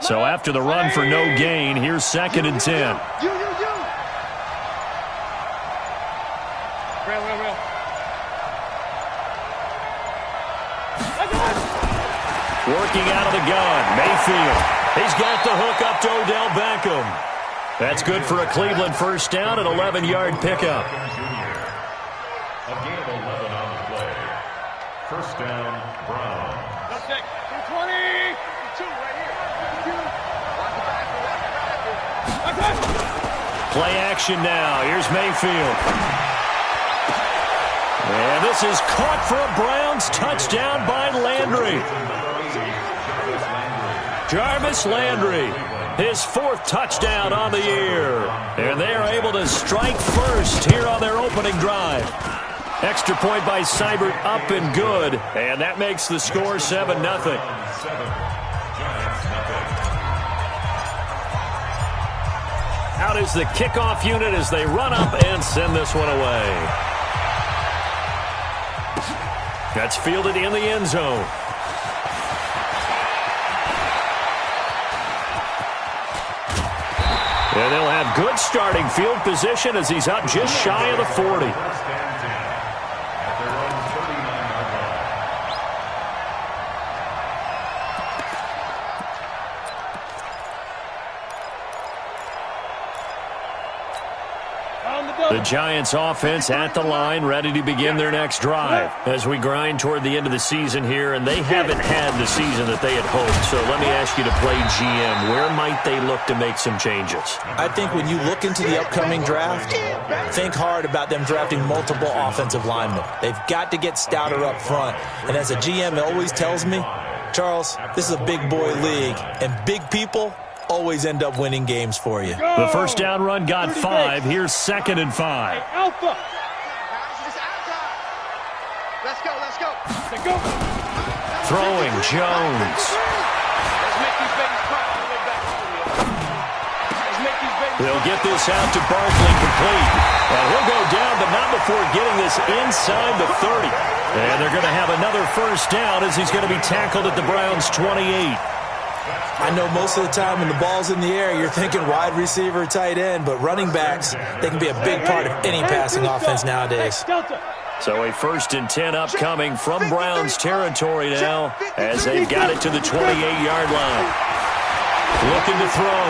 So after the run for no gain, here's 2nd and 10. Working out of the gun, Mayfield. He's got the hook up to Odell Beckham. That's good for a Cleveland first down, an 11-yard pickup. A gain of 11 on the play. First down, Brown. 220. 2 right here. Play action now. Here's Mayfield. And this is caught for a Browns touchdown by Landry. Jarvis Landry, his 4th touchdown on the year. And they are able to strike first here on their opening drive. Extra point by Seibert, up and good. And that makes the score 7-0. Out is the kickoff unit as they run up and send this one away. That's fielded in the end zone. And they'll have good starting field position as he's up just shy of the 40. The Giants offense at the line, ready to begin their next drive as we grind toward the end of the season here, and they haven't had the season that they had hoped. So let me ask you to play GM. Where might they look to make some changes? I think when you look into the upcoming draft, think hard about them drafting multiple offensive linemen. They've got to get stouter up front. And as a GM always tells me, Charles, this is a big boy league, and big people always end up winning games for you. The first down run got 5. Here's 2nd and 5. Alpha. Let's go. Throwing Jones. They'll get this out to Barkley complete. And he'll go down, but not before getting this inside the 30. And they're going to have another first down as he's going to be tackled at the Browns' 28. I know most of the time when the ball's in the air, you're thinking wide receiver, tight end, but running backs, they can be a big part of any passing offense nowadays. So a 1st and 10 upcoming from Browns territory now as they've got it to the 28-yard line. Looking to throw.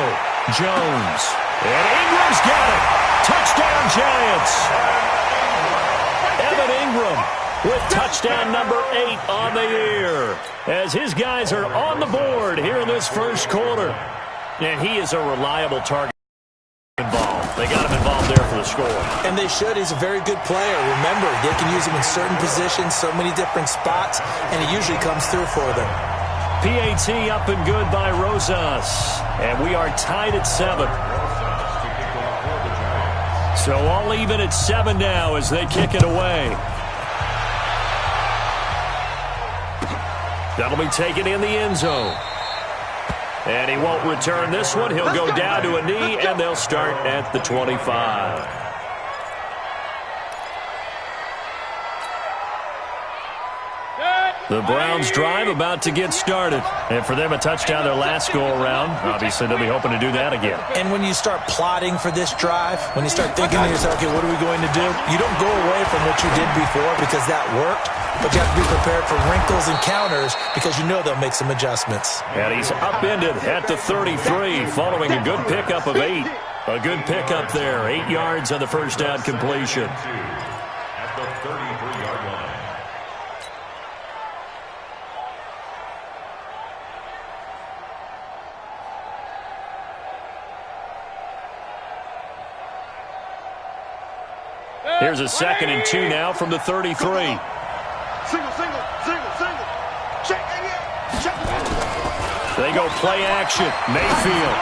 Jones. And Ingram's got it. Touchdown, Giants. Evan Ingram with touchdown number 8 on the year as his guys are on the board here in this first quarter. And he is a reliable target involved. They got him involved there for the score. And they should. He's a very good player. Remember, they can use him in certain positions, so many different spots, and he usually comes through for them. PAT up and good by Rosas. And we are tied at 7. So all even at 7 now as they kick it away. That'll be taken in the end zone. And he won't return this one. He'll go down to a knee, and they'll start at the 25. The Browns drive about to get started. And for them, a touchdown their last go-around. Obviously, they'll be hoping to do that again. And when you start plotting for this drive, when you start thinking to yourself, okay, what are we going to do? You don't go away from what you did before because that worked. But you have to be prepared for wrinkles and counters because you know they'll make some adjustments. And he's upended at the 33 following a good pickup of 8. A good pickup there. 8 yards on the first down completion. At the 33-yard line. Here's a 2nd and 2 now from the 33. Single. Check. They go play action. Mayfield.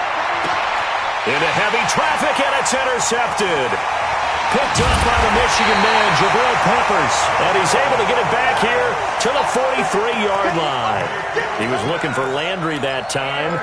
Into heavy traffic, and it's intercepted. Picked up by the Michigan man, Jabril Peppers. And he's able to get it back here to the 43-yard line. He was looking for Landry that time.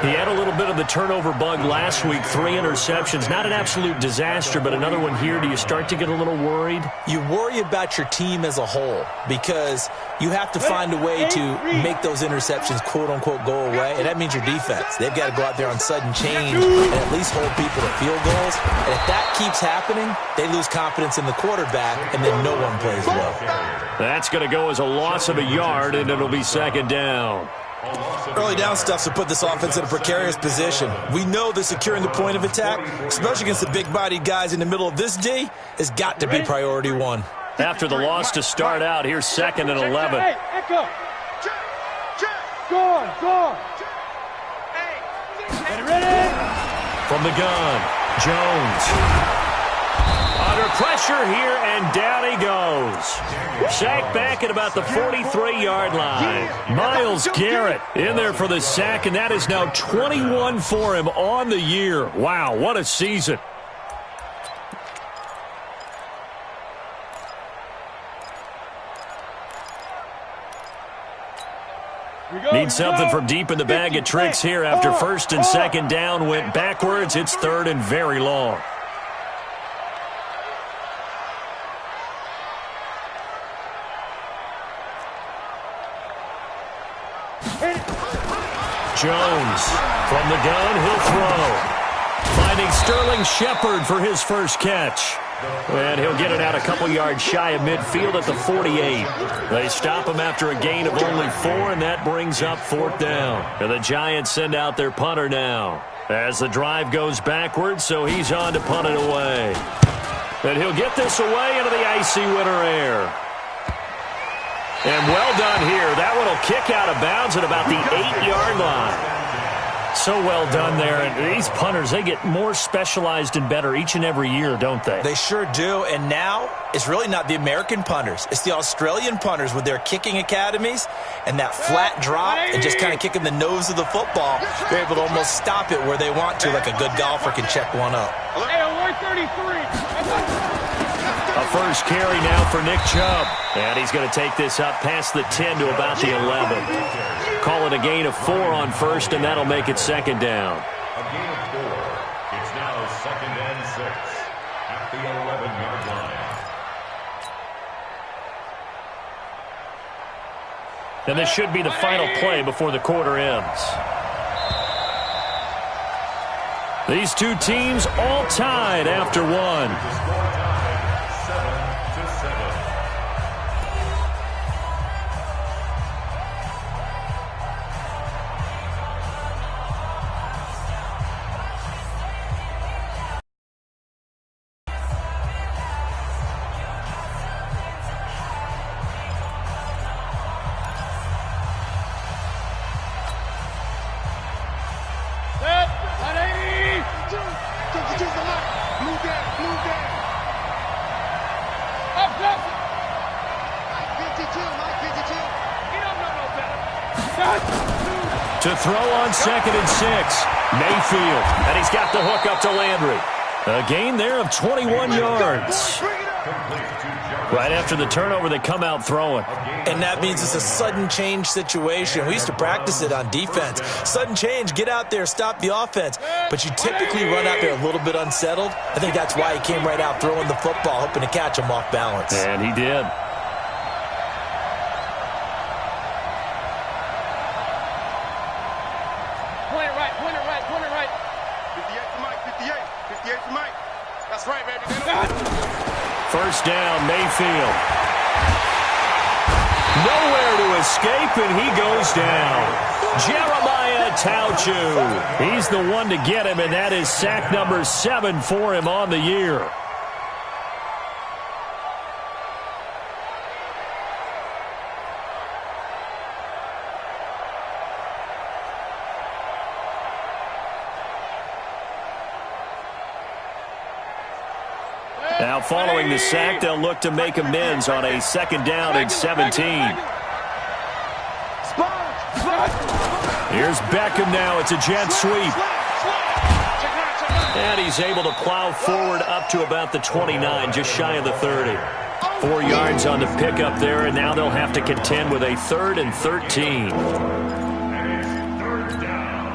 He had a little bit of the turnover bug last week, 3 interceptions. Not an absolute disaster, but another one here. Do you start to get a little worried? You worry about your team as a whole because you have to find a way to make those interceptions, quote-unquote, go away, and that means your defense. They've got to go out there on sudden change and at least hold people to field goals. And if that keeps happening, they lose confidence in the quarterback, and then no one plays well. That's going to go as a loss of a yard, and it'll be second down. Early down stuff to put this offense in a precarious position. We know that securing the point of attack, especially against the big-bodied guys in the middle of this D, has got to be priority one. After the loss to start out, here's 2nd and 11. Hey, echo. Go on. Ready? From the gun, Jones. Under pressure here, and down he goes. Sacked back at about the 43-yard line. Myles Garrett in there for the sack, and that is now 21 for him on the year. Wow, what a season. Need something from deep in the bag of tricks here after 1st and 2nd down went backwards. It's 3rd and very long. Jones from the gun, he'll throw. Finding Sterling Shepard for his first catch. And he'll get it out a couple yards shy of midfield at the 48. They stop him after a gain of only 4, and that brings up 4th down. And the Giants send out their punter now as the drive goes backwards, so he's on to punt it away. And he'll get this away into the icy winter air. And well done here. That one will kick out of bounds at about the 8-yard line. So well done there. And these punters, they get more specialized and better each and every year, don't they? They sure do. And now it's really not the American punters. It's the Australian punters with their kicking academies and that flat drop and just kind of kicking the nose of the football. They're able to almost stop it where they want to, like a good golfer can check one up. Hey, 133. A first carry now for Nick Chubb. And he's going to take this up past the 10 to about the 11. Call it a gain of 4 on 1st, and that'll make it 2nd down. A gain of 4. It's now 2nd and 6 at the 11-yard line. And this should be the final play before the quarter ends. These two teams all tied after one. To throw on 2nd and 6. Mayfield. And he's got the hook up to Landry. A gain there of 21 yards. Right after the turnover, they come out throwing. And that means it's a sudden change situation. We used to practice it on defense. Sudden change, get out there, stop the offense. But you typically run out there a little bit unsettled. I think that's why he came right out throwing the football, hoping to catch him off balance. And he did. First down, Mayfield. Nowhere to escape, and he goes down. Jeremiah Tauchu. He's the one to get him, and that is sack number 7 for him on the year. Now, following the sack, they'll look to make amends on a 2nd down and 17. Here's Beckham now. It's a jet sweep. And he's able to plow forward up to about the 29, just shy of the 30. 4 yards on the pickup there, and now they'll have to contend with a 3rd and 13. And it's 3rd down.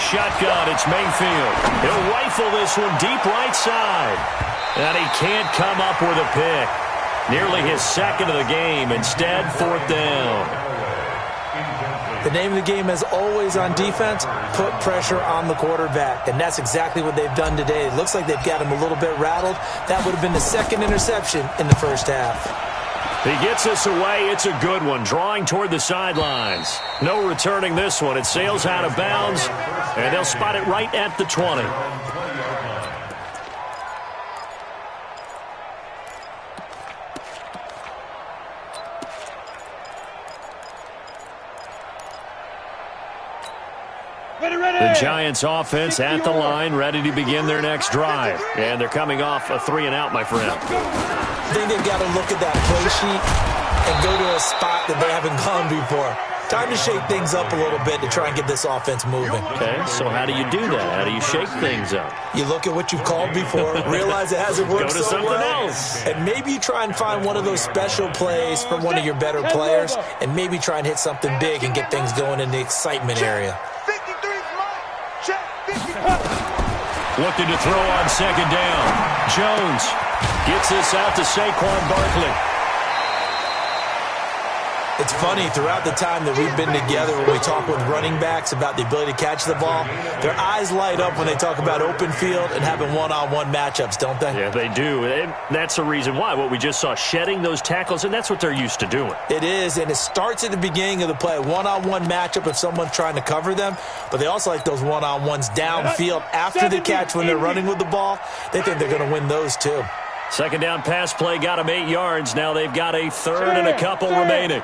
shotgun. It's Mayfield. He'll rifle this one deep right side. And he can't come up with a pick. Nearly his second of the game. Instead, fourth down. The name of the game, as always on defense, put pressure on the quarterback. And that's exactly what they've done today. It looks like they've got him a little bit rattled. That would have been the second interception in the first half. He gets this away. It's a good one. Drawing toward the sidelines. No returning this one. It sails out of bounds, and they'll spot it right at the 20. The Giants offense at the line, ready to begin their next drive. And they're coming off a 3-and-out, my friend. I think they've got to look at that play sheet and go to a spot that they haven't gone before. Time to shake things up a little bit to try and get this offense moving. Okay, so how do you do that? How do you shake things up? You look at what you've called before, realize it hasn't worked go to so something well, else. and maybe you try and find one of those special plays from one of your better players, and maybe try and hit something big and get things going in the excitement area. Looking to throw on second down. Jones gets this out to Saquon Barkley. It's funny, throughout the time that we've been together, when we talk with running backs about the ability to catch the ball, their eyes light up when they talk about open field and having one-on-one matchups, don't they? Yeah, they do. And that's the reason why. What we just saw, shedding those tackles, and that's what they're used to doing. It is, and it starts at the beginning of the play. One-on-one matchup if someone's trying to cover them, but they also like those one-on-ones downfield after the catch when they're running with the ball. They think they're going to win those, too. Second down pass play got them 8 yards. Now they've got a third and a couple remaining.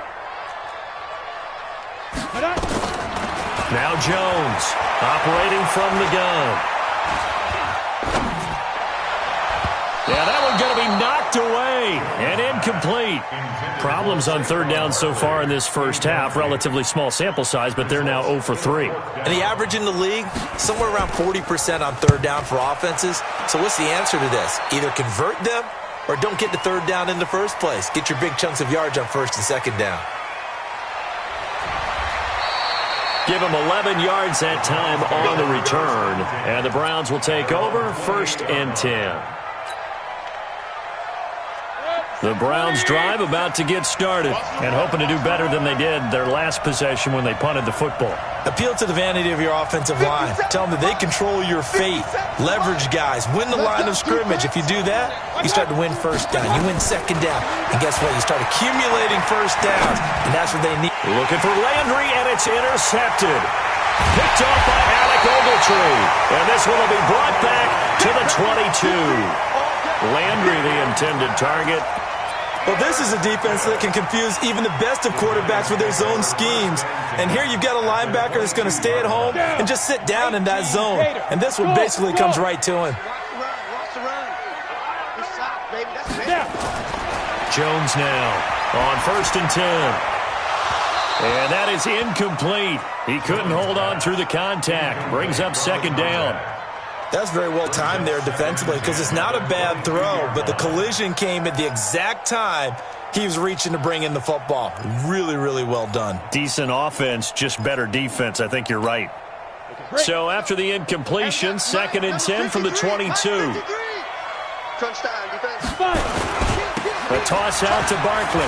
Now Jones operating from the gun. Yeah, that one's going to be knocked away and incomplete. Problems on third down so far in this first half. Relatively small sample size, but they're now 0 for 3. And the average in the league, somewhere around 40% on third down for offenses. So what's the answer to this? Either convert them or don't get the third down in the first place. Get your big chunks of yards on first and second down. Give them 11 yards that time on the return. And the Browns will take over, 1st and 10. The Browns drive about to get started and hoping to do better than they did their last possession when they punted the football. Appeal to the vanity of your offensive line. Tell them that they control your fate. Leverage guys. Win the line of scrimmage. If you do that, you start to win first down. You win second down. And guess what? You start accumulating first downs. And that's what they need. Looking for Landry, and it's intercepted. Picked off by Alec Ogletree. And this one will be brought back to the 22. Landry, the intended target. Well, this is a defense that can confuse even the best of quarterbacks with their zone schemes. And here you've got a linebacker that's going to stay at home and just sit down in that zone. And this one basically comes right to him. Jones now on 1st and 10. And that is incomplete. He couldn't hold on through the contact. Brings up second down. That's very well timed there defensively because it's not a bad throw, but the collision came at the exact time he was reaching to bring in the football. Really, really well done. Decent offense, just better defense. I think you're right. So after the incompletion, 2nd and 10 from the 22. A toss out to Barkley.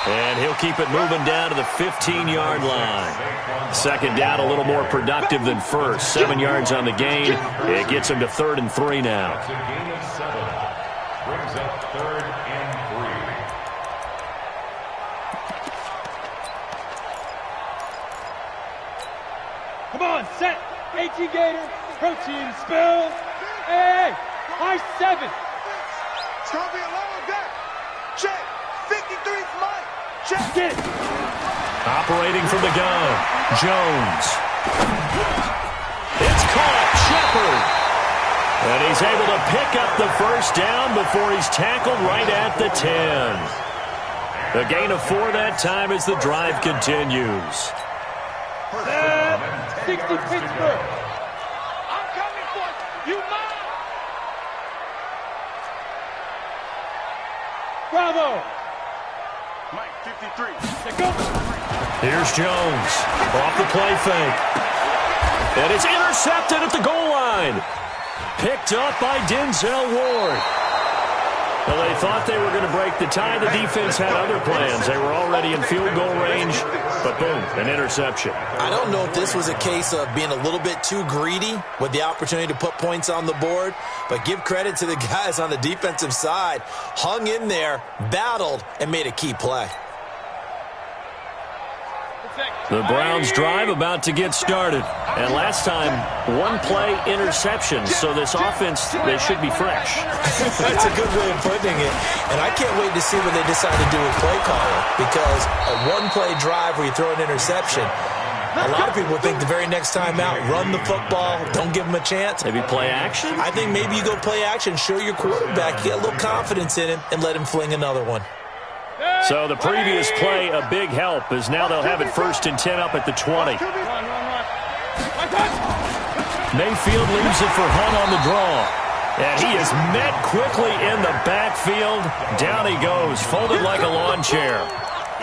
And he'll keep it moving down to the 15-yard line. Second down, a little more productive than first. 7 yards on the gain. It gets him to 3rd and 3 now. It's a gain of 7. Brings up 3rd and 3. Come on, set. AT Gator, protein spill. Hey, high 7. It's going to be a long day. Check. 53's Mike. Check it. Operating from the gun, Jones. It's caught, Shepard. And he's able to pick up the first down before he's tackled right at the 10. A gain of 4 that time as the drive continues. 60 Pittsburgh. I'm coming for you. Mine. Bravo. Mike, 53. Let's go. Here's Jones. Off the play fake. And it's intercepted at the goal line. Picked up by Denzel Ward. Well, they thought they were going to break the tie. The defense had other plans. They were already in field goal range, but boom, an interception. I don't know if this was a case of being a little bit too greedy with the opportunity to put points on the board, but give credit to the guys on the defensive side. Hung in there, battled, and made a key play. The Browns drive about to get started. And last time, one-play interception. So this offense, they should be fresh. That's a good way of putting it. And I can't wait to see what they decide to do with play calling. Because a one-play drive where you throw an interception, a lot of people think the very next time out, run the football, don't give them a chance. Maybe play action? I think maybe you go play action, show your quarterback, get a little confidence in him, and let him fling another one. So the previous play, a big help, as now they'll have it 1st and 10 up at the 20. Mayfield leaves it for Hunt on the draw. And he is met quickly in the backfield. Down he goes, folded like a lawn chair.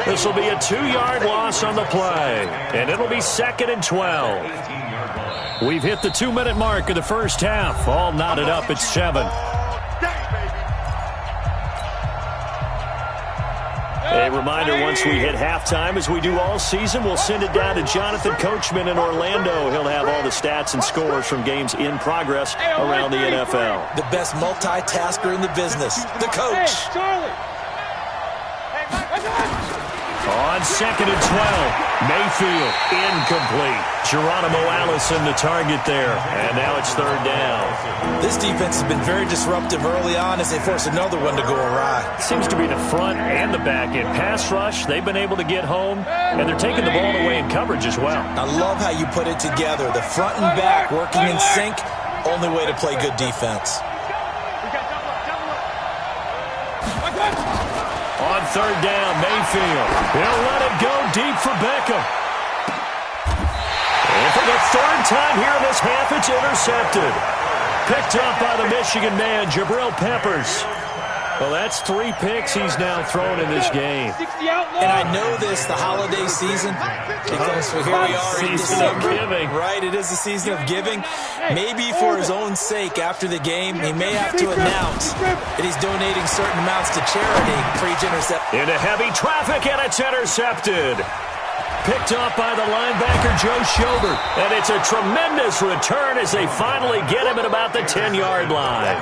This will be a 2-yard loss on the play. And it'll be 2nd and 12. We've hit the 2-minute mark of the first half. All knotted up at 7. A reminder, once we hit halftime, as we do all season, we'll send it down to Jonathan Coachman in Orlando. He'll have all the stats and scores from games in progress around the NFL. The best multitasker in the business, the coach. Hey, Charlie. On 2nd and 12, Mayfield incomplete. Geronimo Allison the target there, and now it's 3rd down. This defense has been very disruptive early on as they force another one to go awry. Seems to be the front and the back end. Pass rush, they've been able to get home, and they're taking the ball away in coverage as well. I love how you put it together. The front and back working in sync, only way to play good defense. On 3rd down, Mayfield. He'll let it go deep for Beckham. And for the 3rd time here in this half, it's intercepted. Picked up by the Michigan man, Jabril Peppers. Well, that's 3 picks he's now thrown in this game. And I know this, the holiday season, because here we are in December. Giving. Right, it is the season of giving. Maybe for his own sake, after the game, he may have to announce that he's donating certain amounts to charity for each interception. Into heavy traffic, and it's intercepted. Picked up by the linebacker, Joe Schobert. And it's a tremendous return as they finally get him at about the 10-yard line.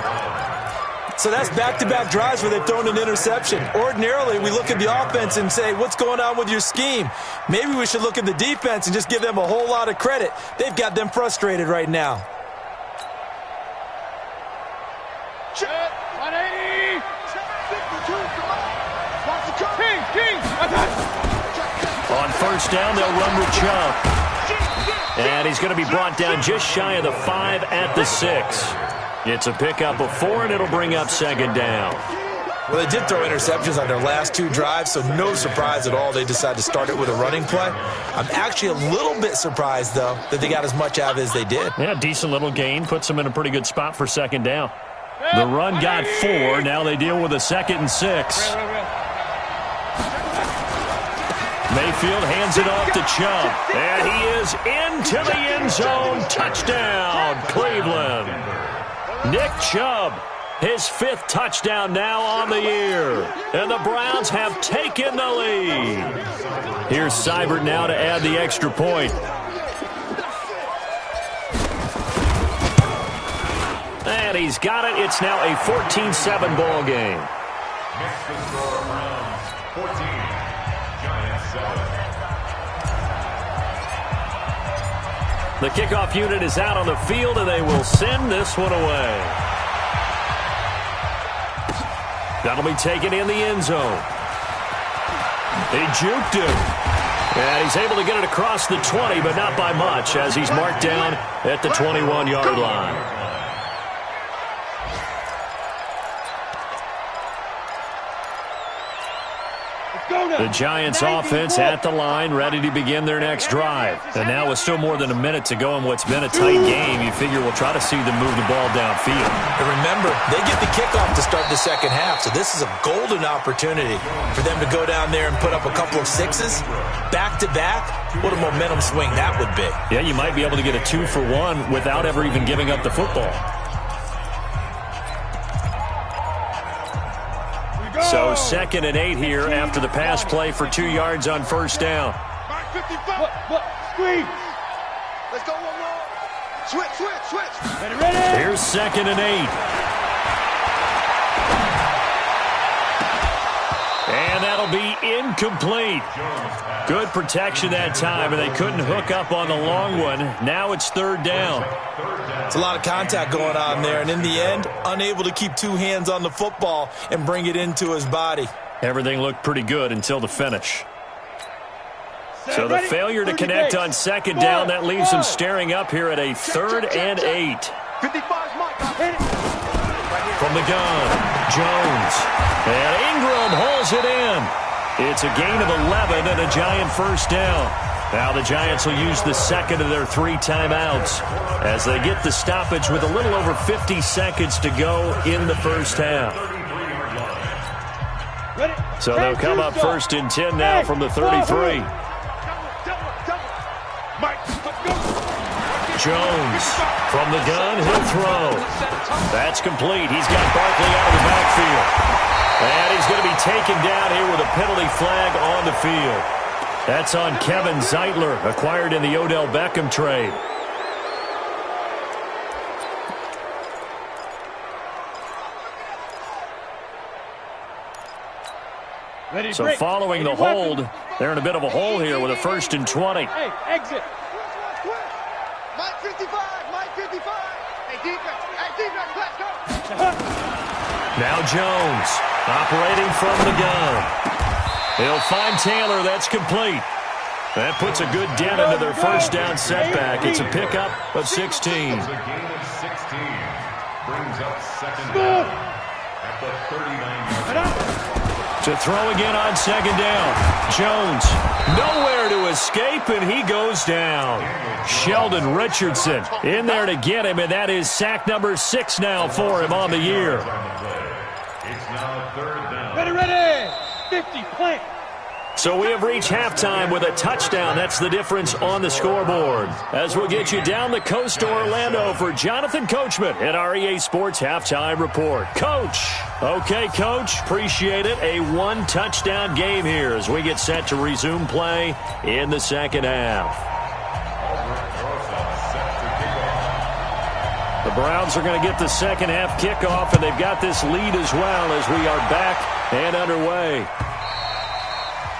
So that's back-to-back drives where they've thrown an interception. Ordinarily, we look at the offense and say, what's going on with your scheme? Maybe we should look at the defense and just give them a whole lot of credit. They've got them frustrated right now. Check. 180. King. On 1st down, they'll run with Chubb. And he's going to be brought down just shy of the 5 at the 6. It's a pickup of 4, and it'll bring up 2nd down. Well, they did throw interceptions on their last 2 drives, so no surprise at all they decided to start it with a running play. I'm actually a little bit surprised, though, that they got as much out of it as they did. Yeah, decent little gain. Puts them in a pretty good spot for 2nd down. The run got 4. Now they deal with a 2nd and 6. Mayfield hands it off to Chubb. And he is into the end zone. Touchdown, Cleveland. Nick Chubb, his 5th touchdown now on the year. And the Browns have taken the lead. Here's Seibert now to add the extra point. And he's got it. It's now a 14-7 ball game. Next to score, Browns 14, Giants 7. The kickoff unit is out on the field, and they will send this one away. That'll be taken in the end zone. He juked him. And he's able to get it across the 20, but not by much, as he's marked down at the 21-yard line. The Giants offense at the line, ready to begin their next drive. And now with still more than a minute to go in what's been a tight game, you figure we'll try to see them move the ball downfield. And remember, they get the kickoff to start the second half, so this is a golden opportunity for them to go down there and put up a couple of sixes back-to-back. What a momentum swing that would be. Yeah, you might be able to get a 2-for-1 without ever even giving up the football. So 2nd and 8 here after the pass play for 2 yards on first down. Screen. Let's go one more. Switch. Ready. Here's 2nd and 8. And that'll be incomplete. Good protection that time, and they couldn't hook up on the long one. Now it's 3rd down. It's a lot of contact going on there, and in the end, unable to keep 2 hands on the football and bring it into his body. Everything looked pretty good until the finish. So the failure to connect on 2nd down, that leaves them staring up here at a 3rd and 8. 55's Mike. From the gun, Jones. And Ingram hauls it in. It's a gain of 11 and a Giant first down. Now the Giants will use the second of their 3 timeouts as they get the stoppage with a little over 50 seconds to go in the first half. So they'll come up 1st and 10 now from the 33. Jones from the gun, he'll throw. That's complete. He's got Barkley out of the backfield. And he's going to be taken down here with a penalty flag on the field. That's on Kevin Zeitler, acquired in the Odell Beckham trade. So following the hold, they're in a bit of a hole here with a 1st and 20. Hey, exit. Mike 55. Hey, defense, let's go. Now Jones, operating from the gun. He'll find Taylor. That's complete. That puts a good dent into their first down setback. It's a pickup of 16. It's a gain of 16. Brings up 2nd down at the 39-yard line. To throw again on 2nd down. Jones, nowhere to escape, and he goes down. Sheldon Richardson in there to get him, and that is sack number 6 now for him on the year. It's now 3rd down. Ready. 50, plant. So we have reached halftime with a touchdown. That's the difference on the scoreboard. As we'll get you down the coast to Orlando for Jonathan Coachman at our EA Sports Halftime Report. Coach. Okay, Coach. Appreciate it. A 1-touchdown game here as we get set to resume play in the second half. The Browns are going to get the second half kickoff, and they've got this lead as well as we are back and underway.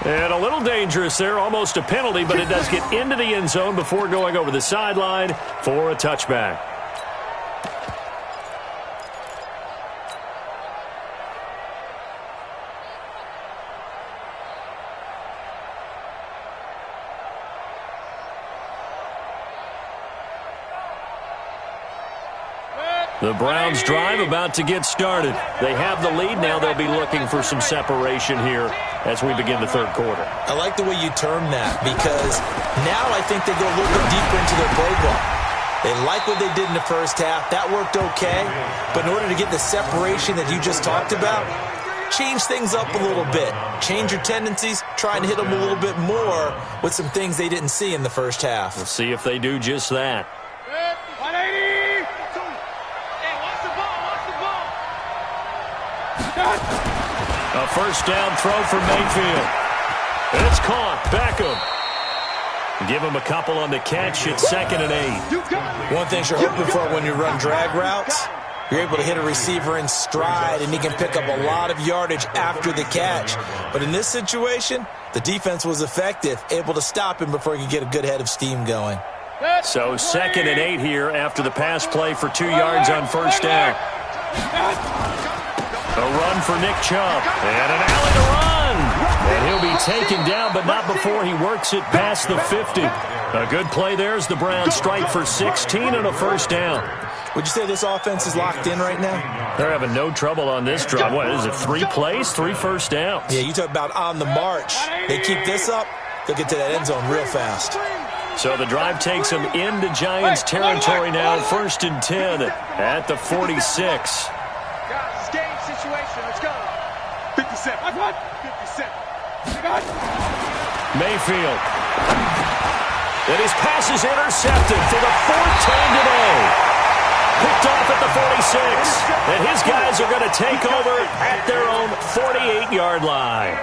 And a little dangerous there, almost a penalty, but it does get into the end zone before going over the sideline for a touchback. The Browns drive about to get started. They have the lead. Now they'll be looking for some separation here as we begin the third quarter. I like the way you term that because now I think they go a little bit deeper into their playbook. They like what they did in the first half. That worked okay. But in order to get the separation that you just talked about, change things up a little bit. Change your tendencies. Try and hit them a little bit more with some things they didn't see in the first half. We'll see if they do just that. 180. A first down throw for Mayfield. It's caught. Beckham. Give him a couple on the catch. It's 2nd and 8. One thing you're hoping for when you run drag routes, you're able to hit a receiver in stride, and he can pick up a lot of yardage after the catch. But in this situation, the defense was effective, able to stop him before he could get a good head of steam going. So 2nd and 8 here after the pass play for 2 yards on first down. A run for Nick Chubb. And an alley to run. And he'll be taken down, but not before he works it past the 50. A good play there as the Browns strike for 16 and a first down. Would you say this offense is locked in right now? They're having no trouble on this drive. What is it, 3 plays, 3 first downs? Yeah, you talk about on the march. They keep this up, they'll get to that end zone real fast. So the drive takes them into Giants territory now, 1st and 10 at the 46. Guys, it's game situation. Let's go. 57. 57. Mayfield. And his pass is intercepted for the 4th time today. Picked off at the 46. And his guys are going to take over at their own 48-yard line.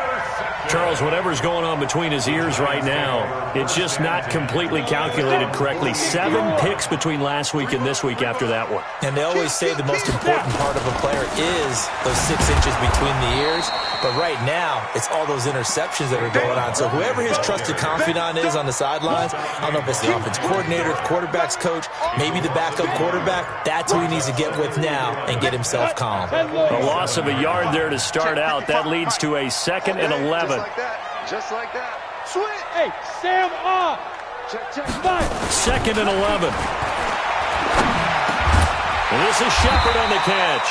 Charles, whatever's going on between his ears right now, it's just not completely calculated correctly. 7 picks between last week and this week after that one. And they always say the most important part of a player is those 6 inches between the ears. But right now, it's all those interceptions that are going on. So whoever his trusted confidant is on the sidelines, I don't know if it's the offense coordinator, the quarterback's coach, maybe the backup quarterback, that's who he needs to get with now and get himself calm. A loss of a yard there to start out. That leads to a 2nd and 11. Just like that. Swing. Hey, Sam off. Check. 2nd and 11. And this is Shepard on the catch.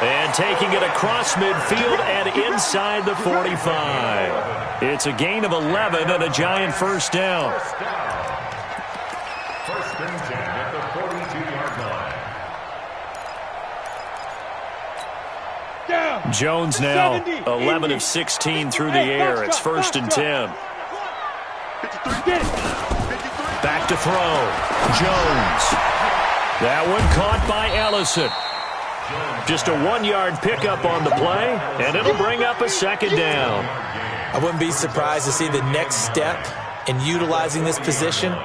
And taking it across midfield and inside the 45. It's a gain of 11 and a Giant first down. 1st and 10 at the 42-yard line. Jones now 11 of 16 through the air. It's 1st and 10. Back to throw. Jones. That one caught by Ellison. Just a 1-yard pickup on the play, and it'll bring up a 2nd down. I wouldn't be surprised to see the next step in utilizing this position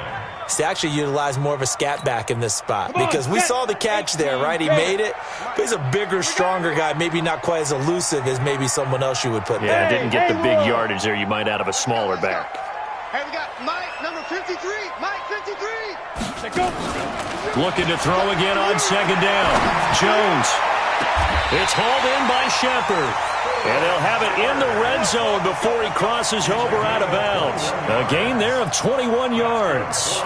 is to actually utilize more of a scat back in this spot. Because we saw the catch there, right? He made it. But he's a bigger, stronger guy, maybe not quite as elusive as maybe someone else you would put there. Yeah, didn't get the big yardage there you might out of a smaller back. Hey, we got Mike, number 53. Mike, 53. Looking to throw again on 2nd down. Jones. It's hauled in by Shepard. And they'll have it in the red zone before he crosses over out of bounds. A gain there of 21 yards.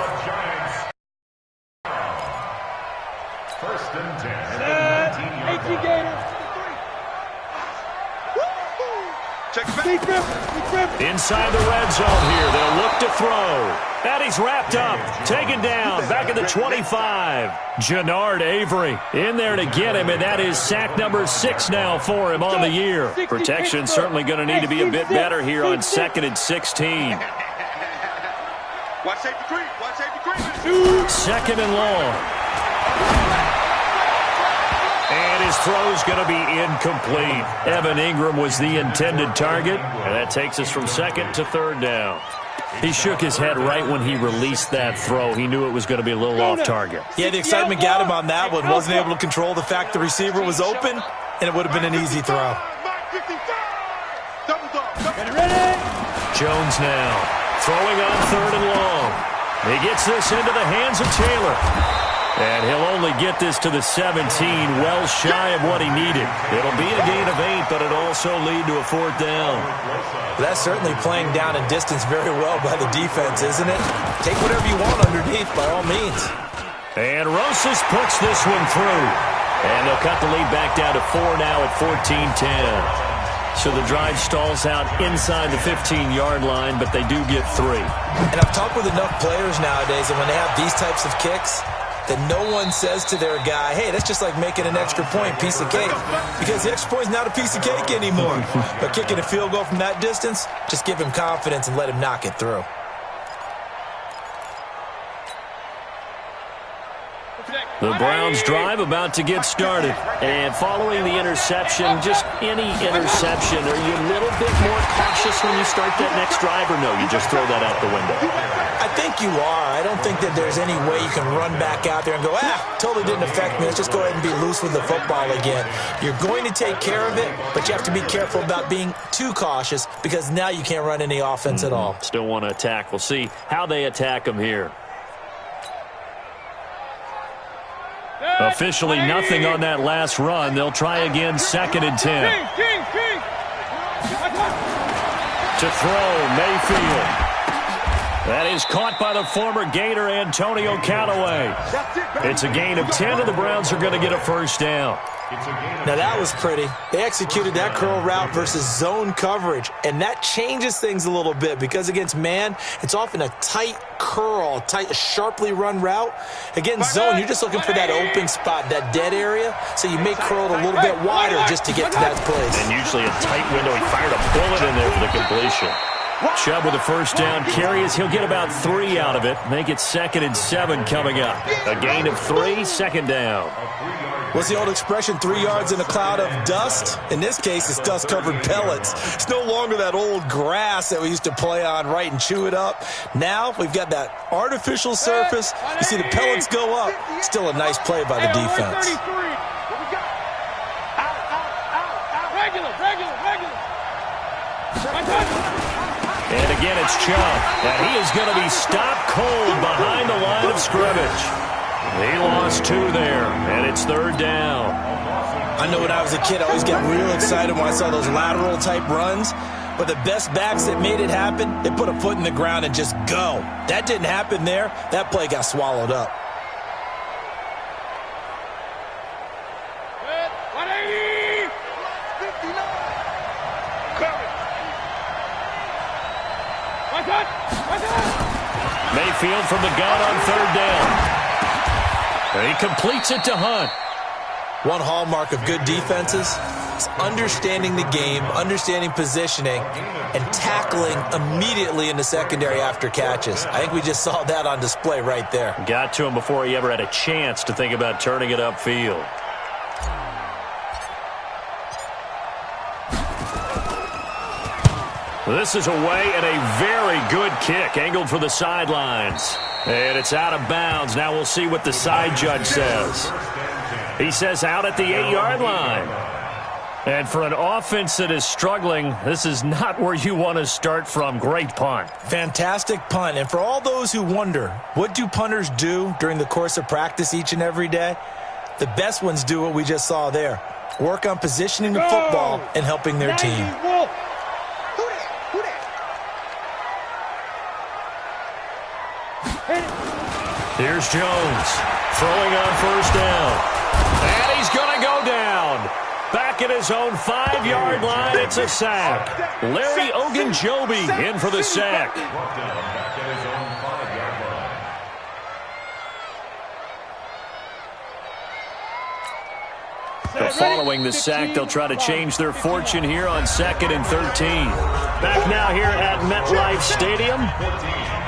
1st and 10 at the 19-yard line. Inside the red zone here. They'll look to throw. And he's wrapped up. Taken down. Back at the 25. Jannard Avery in there to get him, and that is sack number 6 now for him on the year. Protection certainly going to need to be a bit better here on 2nd and 16. Watch safety creep. 2nd and long. And his throw's going to be incomplete. Evan Ingram was the intended target, and that takes us from 2nd to 3rd down. He shook his head right when he released that throw. He knew it was going to be a little off target. Yeah, the excitement got him on that one. Wasn't able to control the fact the receiver was open, and it would have been an easy throw. Jones now throwing on 3rd and long. He gets this into the hands of Taylor. And he'll only get this to the 17, well shy of what he needed. It'll be a gain of 8, but it'll also lead to a 4th down. That's certainly playing down in distance very well by the defense, isn't it? Take whatever you want underneath, by all means. And Rosas puts this one through. And they'll cut the lead back down to 4 now at 14-10. So the drive stalls out inside the 15-yard line, but they do get 3. And I've talked with enough players nowadays, and when they have these types of kicks, that no one says to their guy, hey, that's just like making an extra point, piece of cake. Because the extra point's not a piece of cake anymore. But kicking a field goal from that distance, just give him confidence and let him knock it through. The Browns drive about to get started. And following the interception, just any interception, are you a little bit more cautious when you start that next drive, or no, you just throw that out the window? I think you are. I don't think that there's any way you can run back out there and go, totally didn't affect me. Let's just go ahead and be loose with the football again. You're going to take care of it, but you have to be careful about being too cautious because now you can't run any offense at all. Still want to attack. We'll see how they attack them here. Officially nothing on that last run. They'll try again, 2nd and 10. To throw, Mayfield. That is caught by the former Gator Antonio Callaway. It's a gain of 10, and the Browns are going to get a first down. Now that was pretty. They executed that curl route versus zone coverage, and that changes things a little bit because against man, it's often a tight curl, tight, sharply run route. Against zone, you're just looking for that open spot, that dead area, so you may curl it a little bit wider just to get to that place. And usually a tight window. He fired a bullet in there for the completion. Chubb with a first down carry as he'll get about 3 out of it. Make it 2nd and 7 coming up. A gain of 3, 2nd down. What's the old expression, 3 yards in a cloud of dust? In this case, it's dust-covered pellets. It's no longer that old grass that we used to play on, right, and chew it up. Now we've got that artificial surface. You see the pellets go up. Still a nice play by the defense. And again, it's Chubb. And he is going to be stopped cold behind the line of scrimmage. He lost 2 there, and it's 3rd down. I know when I was a kid, I always got real excited when I saw those lateral-type runs. But the best backs that made it happen, they put a foot in the ground and just go. That didn't happen there. That play got swallowed up. Mayfield from the gun on 3rd down. And he completes it to Hunt. One hallmark of good defenses is understanding the game, understanding positioning, and tackling immediately in the secondary after catches. I think we just saw that on display right there. Got to him before he ever had a chance to think about turning it upfield. This is away and a very good kick, angled for the sidelines. And it's out of bounds. Now we'll see what the side judge says. He says out at the 8-yard line. And for an offense that is struggling, this is not where you want to start from. Great punt. Fantastic punt. And for all those who wonder, what do punters do during the course of practice each and every day? The best ones do what we just saw there. Work on positioning the football and helping their team. Here's Jones throwing on 1st down. And he's going to go down. Back at his own 5-yard line, it's a sack. Larry Ogunjobi in for the sack. But following the sack, they'll try to change their fortune here on 2nd and 13. Back now here at MetLife Stadium.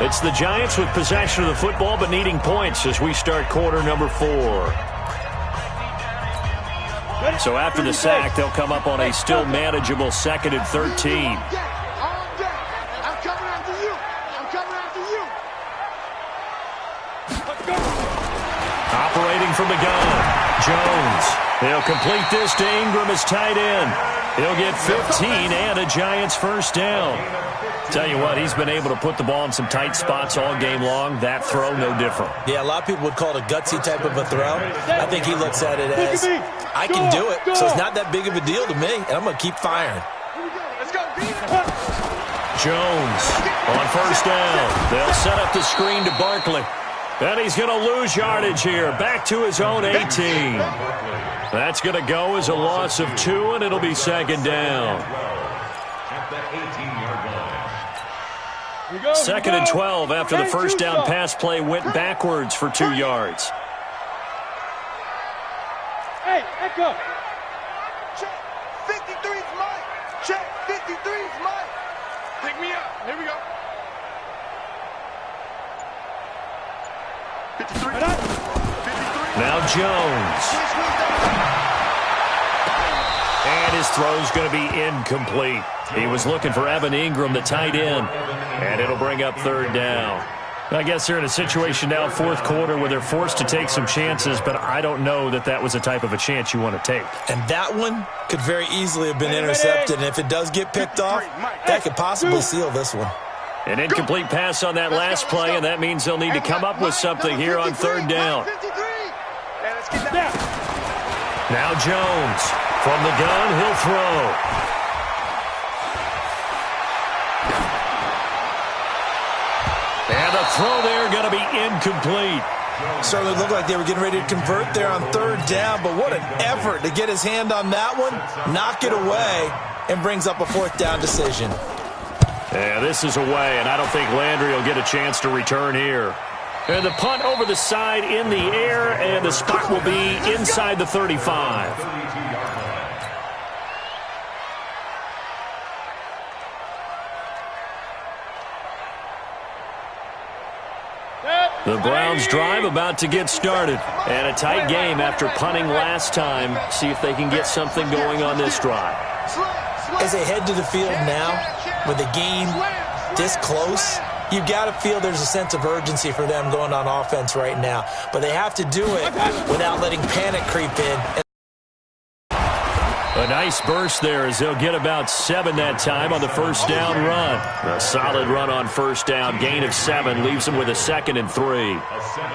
It's the Giants with possession of the football but needing points as we start quarter number 4. So after the sack, they'll come up on a still manageable 2nd and 13. Operating from the gun, Jones. He'll complete this to Ingram as tight end. He'll get 15 and a Giants first down. Tell you what, he's been able to put the ball in some tight spots all game long. That throw, no different. Yeah, a lot of people would call it a gutsy type of a throw. I think he looks at it as, I can do it, so it's not that big of a deal to me, and I'm going to keep firing. Jones on 1st down. They'll set up the screen to Barkley. And he's going to lose yardage here. Back to his own 18. That's going to go as a loss of 2, and it'll be 2nd down. At the 18-yard line. 2nd and 12 after the first down pass play went backwards for 2 yards. Hey, echo. Check. 53's mine. Check. 53's mine. Pick me up. Here we go. 53. 53. Now Jones. And his throw's going to be incomplete. He was looking for Evan Ingram, the tight end, and it'll bring up 3rd down. I guess they're in a situation now, 4th quarter, where they're forced to take some chances, but I don't know that that was the type of a chance you want to take. And that one could very easily have been intercepted, and if it does get picked off, that could possibly seal this one. An incomplete pass on that last play, and that means they'll need to come up with something here on 3rd down. Now Jones. From the gun, he'll throw. throw there going to be incomplete. Certainly looked like they were getting ready to convert there on third down, but what an effort to get his hand on that one, knock it away, and brings up a fourth down decision. Yeah, this is away, and I don't think Landry will get a chance to return here. And the punt over the side in the air, and the spot will be inside the 35. The Browns drive about to get started. And a tight game after punting last time. See if they can get something going on this drive. As they head to the field now, with the game this close, you've got to feel there's a sense of urgency for them going on offense right now. But they have to do it without letting panic creep in. A nice burst there as they'll get about 7 that time on the first down run. A solid run on first down. Gain of 7 leaves them with a 2nd and 3.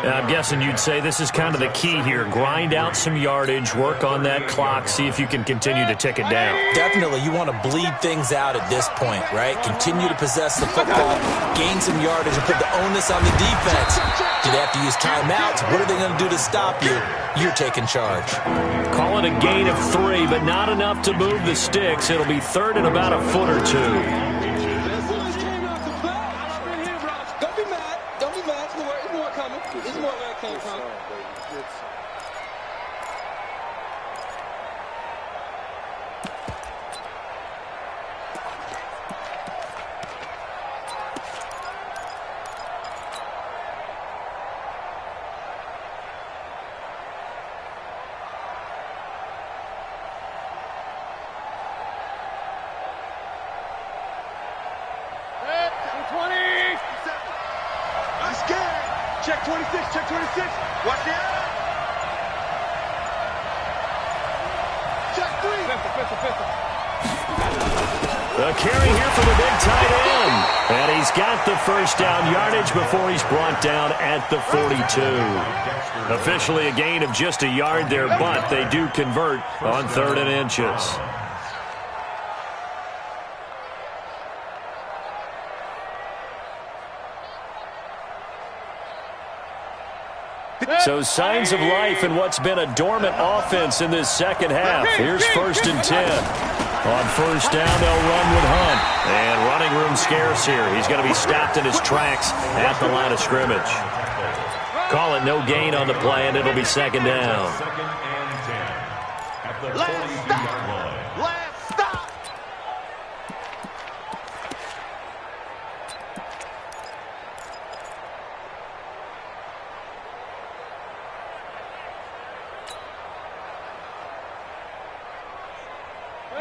I'm guessing you'd say this is kind of the key here. Grind out some yardage, work on that clock, see if you can continue to tick it down. Definitely. You want to bleed things out at this point, right? Continue to possess the football, gain some yardage, and put the onus on the defense. Do they have to use timeouts? What are they going to do to stop you? You're taking charge. Call it a gain of 3, but not enough to move the sticks. It'll be 3rd and about a foot or 2. Don't be mad. Don't be mad. There's more coming. There's more where it came from. Check 26, check 26. Watch the out. Check 3. The carry here for the big tight end. And he's got the first down yardage before he's brought down at the 42. Officially a gain of just a yard there, but they do convert on 3rd and inches. So signs of life in what's been a dormant offense in this second half. Here's 1st and 10. On first down, they'll run with Hunt. And running room scarce here. He's going to be stopped in his tracks at the line of scrimmage. Call it no gain on the play, and it'll be 2nd down. At the 42-yard line. Last stop.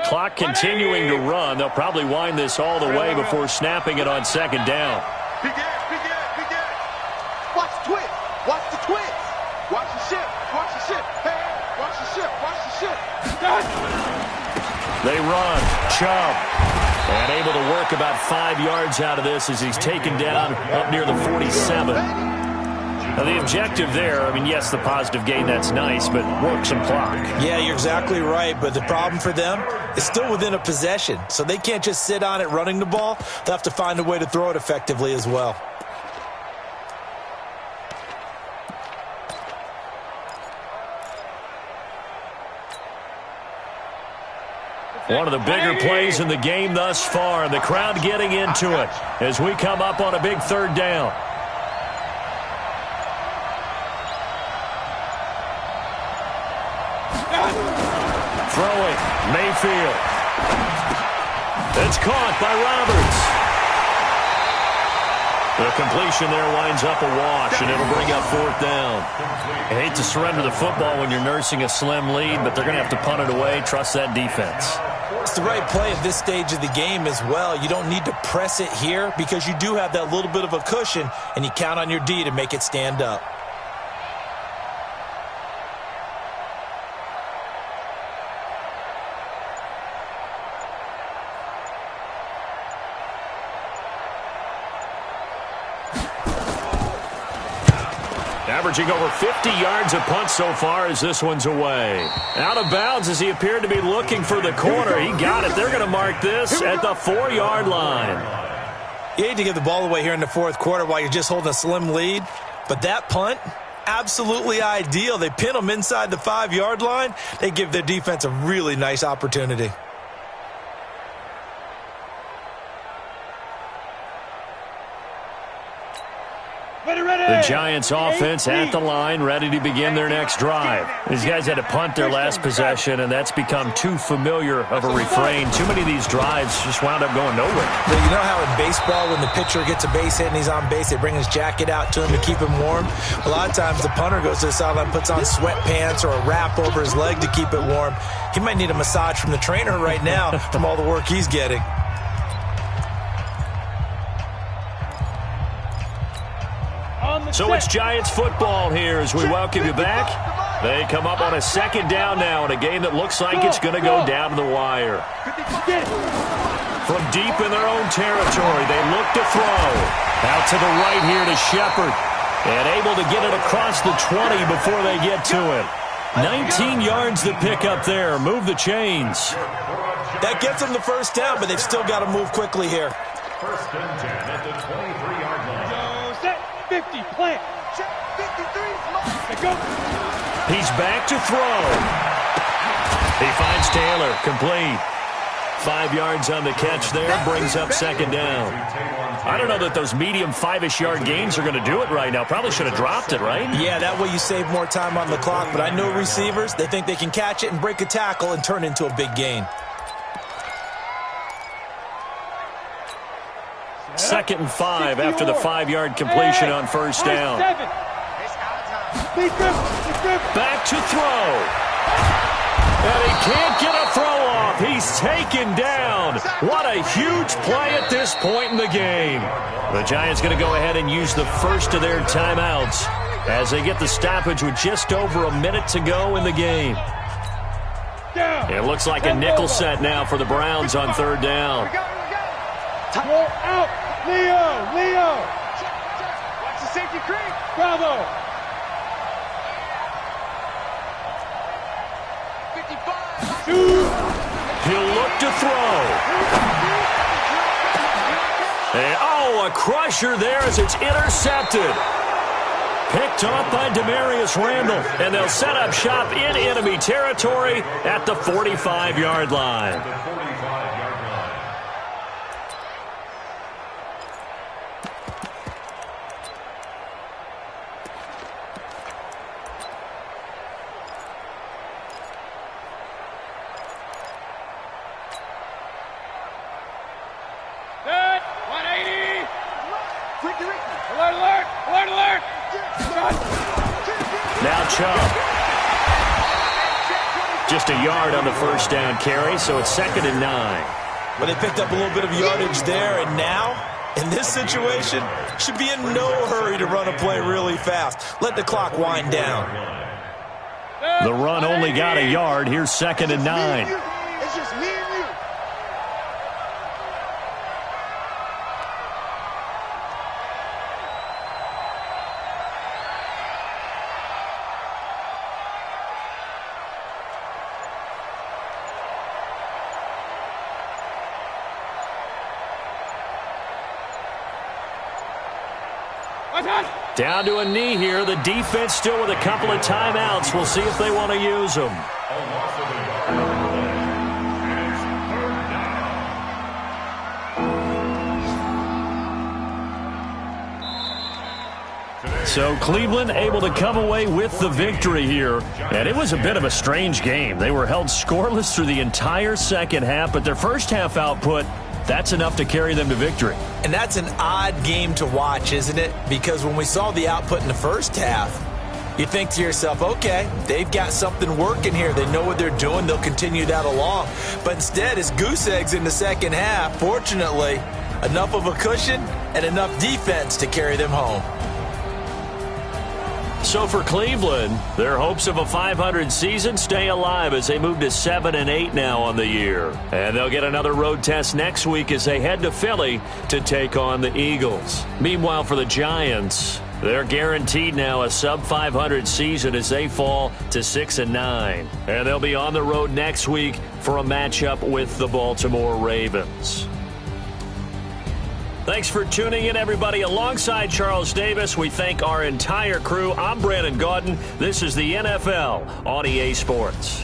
Clock continuing to run. They'll probably wind this all the way before snapping it on 2nd down. Big gas. Watch the twist. Watch the twist. Watch the ship. Watch the ship. Hey, watch the ship. Watch the ship. They run. Chubb. And able to work about 5 yards out of this as he's taken down up near the 47. Now, the objective there, I mean, yes, the positive gain, that's nice, but work some clock. Yeah, you're exactly right, but the problem for them is still within a possession, so they can't just sit on it running the ball. They'll have to find a way to throw it effectively as well. One of the bigger plays in the game thus far, and the crowd getting into it as we come up on a big 3rd down. Throwing, Mayfield. It's caught by Roberts. The completion there winds up a wash, and it'll bring up 4th down. I hate to surrender the football when you're nursing a slim lead, but they're going to have to punt it away. Trust that defense. It's the right play at this stage of the game as well. You don't need to press it here because you do have that little bit of a cushion, and you count on your D to make it stand up. Averaging over 50 yards a punt so far as this one's away. Out of bounds as he appeared to be looking for the corner. He got it. They're going to mark this at the 4-yard line. You hate to give the ball away here in the fourth quarter while you're just holding a slim lead, but that punt, absolutely ideal. They pin them inside the 5-yard line. They give their defense a really nice opportunity. The Giants offense at the line, ready to begin their next drive. These guys had to punt their last possession, and that's become too familiar of a refrain. Too many of these drives just wound up going nowhere. But you know how in baseball, when the pitcher gets a base hit and he's on base, they bring his jacket out to him to keep him warm? A lot of times the punter goes to the sideline, puts on sweatpants or a wrap over his leg to keep it warm. He might need a massage from the trainer right now from all the work he's getting. So it's Giants football here as we welcome you back. They come up on a second down now in a game that looks like it's going to go down to the wire. From deep in their own territory, they look to throw. Out to the right here to Shepard. And able to get it across the 20 before they get to it. 19 yards to pick up there. Move the chains. That gets them the first down, but they've still got to move quickly here. First and 10 at the 23-yard line. Go set 50, plant. Check 53, go. He's back to throw. He finds Taylor, complete. 5 yards on the catch there, brings up second down. I don't know that those medium 5-ish yard gains are going to do it right now. Probably should have dropped it, right? Yeah, that way you save more time on the clock, but I know receivers, they think they can catch it and break a tackle and turn it into a big gain. Second and 5 after the 5-yard completion on first down. Back to throw. And he can't get a throw off. He's taken down. What a huge play at this point in the game. The Giants going to go ahead and use the first of their timeouts as they get the stoppage with just over a minute to go in the game. It looks like a nickel set now for the Browns on third down. Roll out. Leo. Watch the safety creep. Bravo. 55. He'll look to throw. And, a crusher there as it's intercepted. Picked off by Demarius Randall. And they'll set up shop in enemy territory at the 45-yard line. Now Chubb. Just a yard on the first down carry, so it's 2nd and 9. Well, they picked up a little bit of yardage there, and now, in this situation, should be in no hurry to run a play really fast. Let the clock wind down. The run only got a yard. Here's 2nd and 9. It's just me and you. Down to a knee here. The defense still with a couple of timeouts. We'll see if they want to use them. So Cleveland able to come away with the victory here. And it was a bit of a strange game. They were held scoreless through the entire second half, but their first half output, that's enough to carry them to victory. And that's an odd game to watch, isn't it? Because when we saw the output in the first half, you think to yourself, okay, they've got something working here. They know what they're doing. They'll continue that along. But instead, it's goose eggs in the second half. Fortunately, enough of a cushion and enough defense to carry them home. So for Cleveland, their hopes of a 500 season stay alive as they move to 7-8 now on the year. And they'll get another road test next week as they head to Philly to take on the Eagles. Meanwhile, for the Giants, they're guaranteed now a sub-500 season as they fall to 6-9. And they'll be on the road next week for a matchup with the Baltimore Ravens. Thanks for tuning in, everybody. Alongside Charles Davis, we thank our entire crew. I'm Brandon Gaudin. This is the NFL on EA Sports.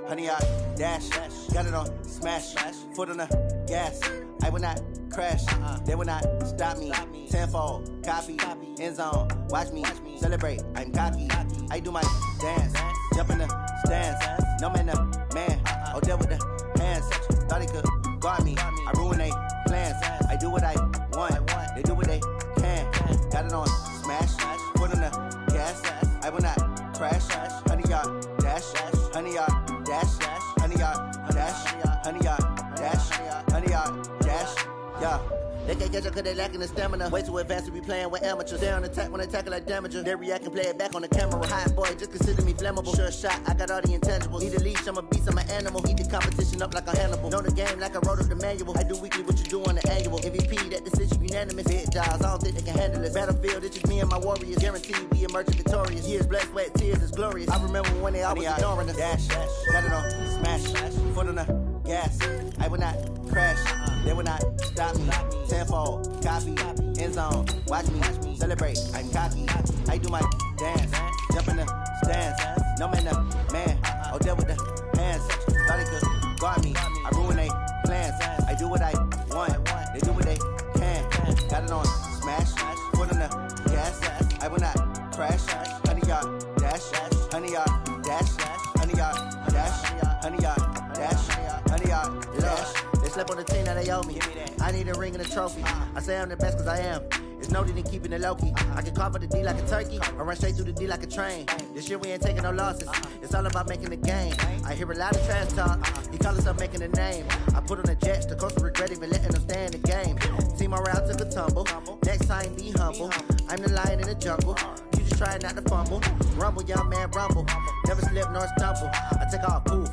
Honey, I dash, got it on smash, foot on the gas. I will not crash, they will not stop me. Tenfold, copy, end zone, watch me celebrate. I'm cocky, I do my dance, jump in the stands. No man, the man, oh, deal with the hands. Thought he could guard me, I ruin they plans. I do what I want, they do what they can. Got it on smash, foot on the gas. I will not crash, honey, y'all dash, honey, y'all dash, honey, y'all dash, honey, y'all dash, honey, y'all dash, yeah. They can't catch up cause they lacking the stamina. Way too advanced to be playing with amateurs. They on attack when they tackle like damager. They react and play it back on the camera. Hot boy, just consider me flammable. Sure shot, I got all the intangibles. Need a leash, I'm a beast, I'm an animal. Eat the competition up like a Hannibal. Know the game like I wrote up the manual. I do weekly what you do on the annual. MVP, that decision unanimous. Hit dials, I don't think they can handle it. Battlefield, it's just me and my warriors. Guaranteed we emerging victorious. Years, blood, sweat, tears, it's glorious. I remember when they always ignoring us. Dash, got it on smash, foot on the gas. I will not crash, they will not stop me. Tenfold, copy, end zone, watch me celebrate. I'm cocky, I do my dance, jump in the stands. No man, the man, oh, deal with the hands. Thought he could guard me, I ruin they plans. I do what I want, they do what they can. Got it on smash, foot on the gas. I will not crash, honey, y'all dash, honey, y'all dash, honey, y'all dash, honey, y'all dash, honey, y'all dash. They slept on the team that they owe me. I need a ring and a trophy. I say I'm the best cause I am. It's noted in keeping it low key. I can carve for the D like a turkey, or run straight through the D like a train. This year we ain't taking no losses. It's all about making the game. I hear a lot of trash talk. He call himself making a name. I put on the Jets. The coach regret even letting them stay in the game. Team around took a tumble. Next time be humble. I'm the lion in the jungle. You just try not to fumble. Rumble, young man, rumble. Never slip nor stumble. I take off, poof.